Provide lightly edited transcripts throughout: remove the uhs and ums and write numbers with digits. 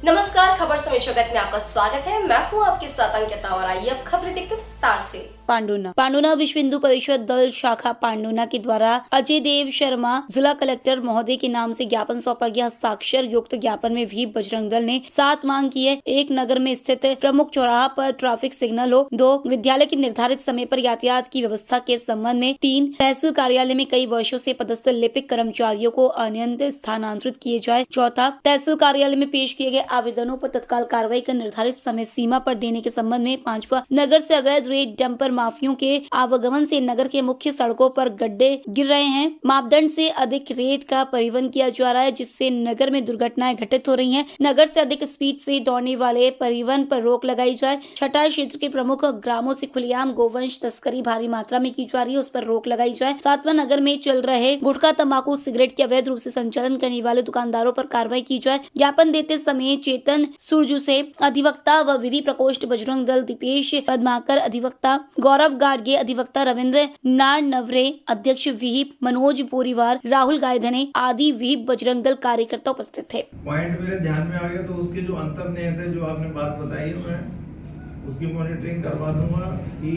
नमस्कार, खबर समय जगत में आपका स्वागत है। मैं हूं आपके साथ अंकिता और आइए अब खबरें देखते हैं विस्तार से। पांडुना विश्व हिंदू परिषद दल शाखा पांडुना के द्वारा अजय देव शर्मा जिला कलेक्टर महोदय के नाम से ज्ञापन सौंपा गया। हस्ताक्षर युक्त ज्ञापन में भी बजरंग दल ने 7 मांग की है। 1, नगर में स्थित प्रमुख चौराहा पर ट्रैफिक सिग्नल हो। 2, विद्यालय के निर्धारित समय पर यातायात की व्यवस्था के संबंध में। 3, तहसील कार्यालय में कई वर्षों से पदस्थ लिपिक कर्मचारियों को अनियंत्रित स्थानांतरित किए जाए। 4, तहसील कार्यालय में पेश किए गए आवेदनों पर तत्काल कार्रवाई कर निर्धारित समय सीमा पर देने के संबंध में। 5, नगर से अवैध रेत डंपर माफियों के आवागमन से नगर के मुख्य सड़कों पर गड्ढे गिर रहे हैं। मापदंड से अधिक रेत का परिवहन किया जा रहा है, जिससे नगर में दुर्घटनाएं घटित हो रही हैं। नगर से अधिक स्पीड से दौड़ने वाले परिवहन पर रोक लगाई जाए। 6, क्षेत्र के प्रमुख ग्रामों से खुलेआम गोवंश तस्करी भारी मात्रा में की जा रही है, उस पर रोक लगाई जाए। 7, नगर में चल रहे गुटखा, तंबाकू, सिगरेट के अवैध रूप से संचालन करने वाले दुकानदारों पर कार्रवाई की जाए। ज्ञापन देते समय चेतन सुरजू से अधिवक्ता व विधि प्रकोष्ठ बजरंग दल दीपेश पद्माकर अधिवक्ता, गौरव गाडगे अधिवक्ता, रविंद्र नारनवरे अध्यक्ष विहिप, मनोज बोरीवार, राहुल गायधने आदि विहिप बजरंग दल कार्यकर्ता उपस्थित थे। पॉइंट मेरे ध्यान में आ गया, तो उसके जो अंतर्निहित है, जो आपने बात बताई है, मैं उसकी मॉनिटरिंग करवा दूंगा कि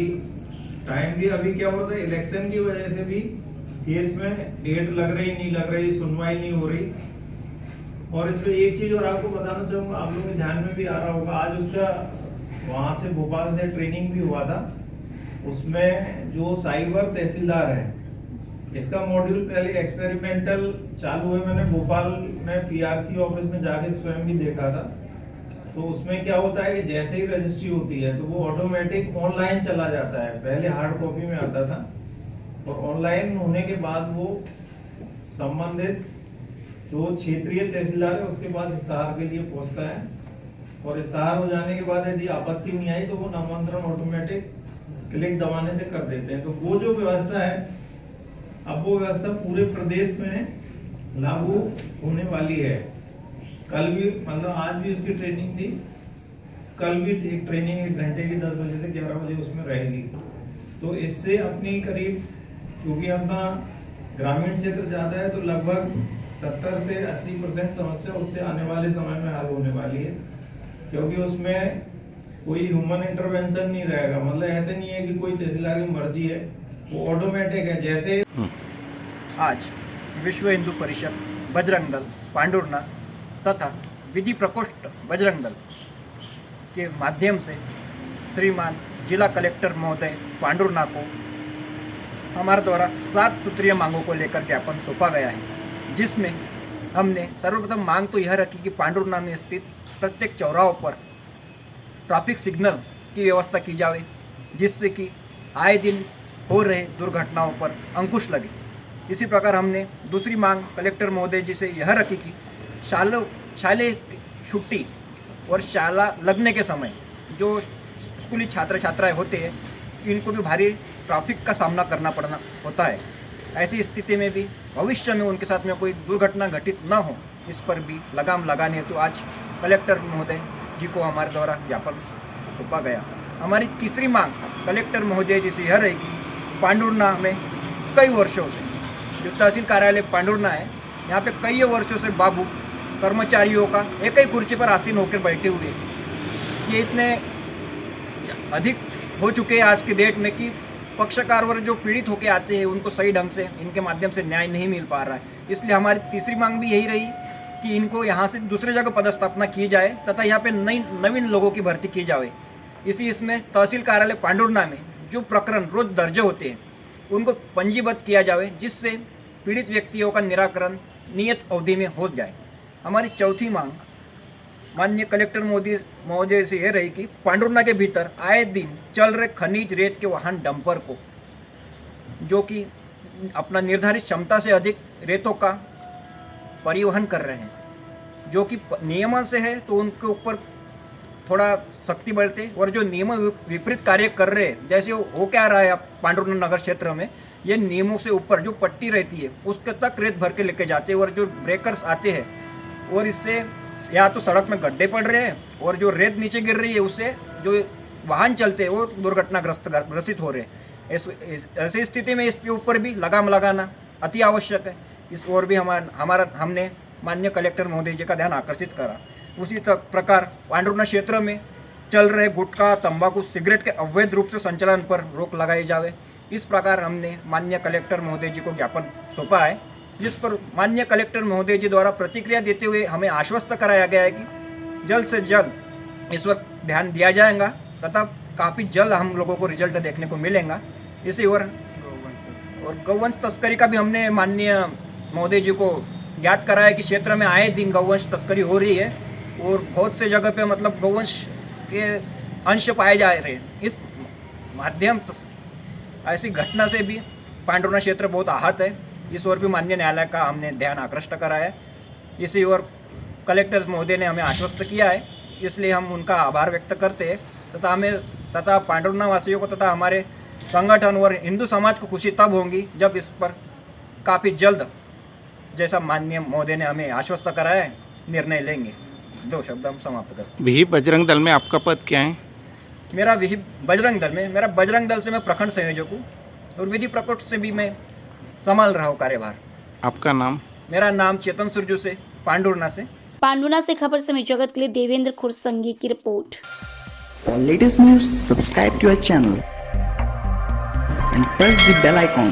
टाइम भी अभी क्या होता है, इलेक्शन की वजह से भी केस में डेट लग रही नहीं लग रही, सुनवाई नहीं हो रही। और इसमें एक चीज और आपको बताना चाहूंगा, आप लोगों के ध्यान में भी आ रहा होगा, आज उसका वहां से भोपाल से ट्रेनिंग भी हुआ था। उसमें जो साइबर तहसीलदार है, इसका मॉड्यूल पहले एक्सपेरिमेंटल चालू है। मैंने भोपाल में पीआरसी ऑफिस में जाके स्वयं भी देखा था। तो उसमें क्या होता है कि जैसे ही रजिस्ट्री होती है तो वो ऑटोमेटिक ऑनलाइन चला जाता है। पहले हार्ड कॉपी में आता था और ऑनलाइन होने के बाद वो संबंधित जो क्षेत्रीय तहसीलदार है उसके पास इस्ताहार के लिए पहुंचता है, और इस्ताहार हो जाने के बाद यदि आपत्ति नहीं आई तो वो नामांतरण ऑटोमेटिक क्लिक दबाने से कर देते हैं। तो वो जो व्यवस्था है, अब वो व्यवस्था पूरे प्रदेश में लागू होने वाली है। कल भी, मतलब आज भी उसकी ट्रेनिंग थी, कल भी एक ट्रेनिंग 1 घंटे की 10 बजे से 11 बजे उसमें रहेगी। तो इससे अपनी करीब, क्योंकि अपना ग्रामीण क्षेत्र ज्यादा है, तो लगभग 70 से 80% समस्या उससे आने वाले समय में हल होने वाली है, क्योंकि उसमें कोई ह्यूमन इंटरवेंशन नहीं रहेगा। मतलब ऐसे नहीं है कि कोई तहसीलदार की मर्जी है, वो ऑटोमेटिक है। जैसे आज विश्व हिंदू परिषद बजरंग दल पांडुरना तथा विधि प्रकोष्ठ बजरंग दल के माध्यम से श्रीमान जिला कलेक्टर महोदय पांडुरना को हमारे द्वारा 7 सूत्रीय मांगों को लेकर ज्ञापन सौंपा गया है, जिसमें हमने सर्वप्रथम मांग तो यह रखी कि पांडुरना में स्थित प्रत्येक चौराहों पर ट्रैफिक सिग्नल की व्यवस्था की जाए, जिससे कि आए दिन हो रहे दुर्घटनाओं पर अंकुश लगे। इसी प्रकार हमने दूसरी मांग कलेक्टर महोदय जी से यह रखी कि शालेय छुट्टी और शाला लगने के समय जो स्कूली छात्र छात्राएं होते हैं, इनको भी भारी ट्रैफिक का सामना करना पड़ना होता है। ऐसी स्थिति में भी भविष्य में उनके साथ में कोई दुर्घटना घटित न हो, इस पर भी लगाम लगाने हेतु आज कलेक्टर महोदय जी को हमारे द्वारा ज्ञापन सौंपा गया। हमारी तीसरी मांग कलेक्टर महोदय जी से यह रही कि पांडुरना में कई वर्षों से जो तहसील कार्यालय पांडुरना है, यहाँ पे कई वर्षों से बाबू कर्मचारियों का एक ही कुर्सी पर आसीन होकर बैठे हुए, ये इतने अधिक हो चुके हैं आज के डेट में कि पक्षकार वर्ग जो पीड़ित होकर आते हैं उनको सही ढंग से इनके माध्यम से न्याय नहीं मिल पा रहा है। इसलिए हमारी तीसरी मांग भी यही रही कि इनको यहाँ से दूसरे जगह पदस्थापना की जाए तथा यहाँ पे नवीन लोगों की भर्ती की जाए। इसमें तहसील कार्यालय पांडुरना में जो प्रकरण रोज दर्ज होते हैं उनको पंजीबद्ध किया जाए, जिससे पीड़ित व्यक्तियों का निराकरण नियत अवधि में हो जाए। हमारी चौथी मांग माननीय कलेक्टर महोदय से यह रही कि पांडुरना के भीतर आए दिन चल रहे खनिज रेत के वाहन डंपर को, जो कि अपना निर्धारित क्षमता से अधिक रेतों का परिवहन कर रहे हैं, जो कि नियमों से है, तो उनके ऊपर थोड़ा सख्ती बरते। और जो नियम विपरीत कार्य कर रहे हैं, जैसे हो क्या रहा है पांडुरना नगर क्षेत्र में, ये नियमों से ऊपर जो पट्टी रहती है उसके तक रेत भर के लेके जाते हैं, और जो ब्रेकर्स आते हैं और इससे या तो सड़क में गड्ढे पड़ रहे हैं और जो रेत नीचे गिर रही है उससे जो वाहन चलते हैं वो ग्रसित हो रहे हैं। ऐसी स्थिति में इसके ऊपर भी लगाम लगाना अति आवश्यक है। इस ओर भी हमने माननीय कलेक्टर महोदय जी का ध्यान आकर्षित करा। उसी प्रकार पांडुर्ना क्षेत्र में चल रहे गुटखा, तंबाकू, सिगरेट के अवैध रूप से संचालन पर रोक लगाई जावे। इस प्रकार हमने माननीय कलेक्टर महोदय जी को ज्ञापन सौंपा है, जिस पर माननीय कलेक्टर महोदय जी द्वारा प्रतिक्रिया देते हुए हमें आश्वस्त कराया गया है कि जल्द से जल्द इस पर ध्यान दिया जाएगा तथा काफ़ी जल्द हम लोगों को रिजल्ट देखने को मिलेगा। इसी और गौवंश तस्करी का भी हमने माननीय महोदय जी को ज्ञात कराया कि क्षेत्र में आए दिन गौवंश तस्करी हो रही है और बहुत से जगह पे मतलब गौवंश के अंश पाए जा रहे हैं। इस माध्यम ऐसी घटना से भी पांडुर्ना क्षेत्र बहुत आहत है। इस ओर भी माननीय न्यायालय का हमने ध्यान आकृष्ट कराया है। इसी ओर कलेक्टर महोदय ने हमें आश्वस्त किया है, इसलिए हम उनका आभार व्यक्त करते हैं तथा पांडुर्ना वासियों को तथा हमारे संगठन और हिंदू समाज को खुशी तब होगी जब इस पर काफ़ी जल्द, जैसा माननीय महोदय ने हमें आश्वस्त कराया है, निर्णय लेंगे। 2 शब्द हम समाप्त करते हैं। विहिप बजरंग दल में आपका पद क्या है? मेरा विहिप बजरंग दल से मैं प्रखंड संयोजक हूँ और विधि प्रकोष्ठ से भी मैं संभाल रहा हूँ कार्यभार। आपका नाम? मेरा नाम चेतन सुरजू से, पांडुर्ना से। पांडुर्ना से खबर समय जगत के लिए देवेंद्र खुरसंगी की report. For latest news, subscribe to our channel and press the bell icon.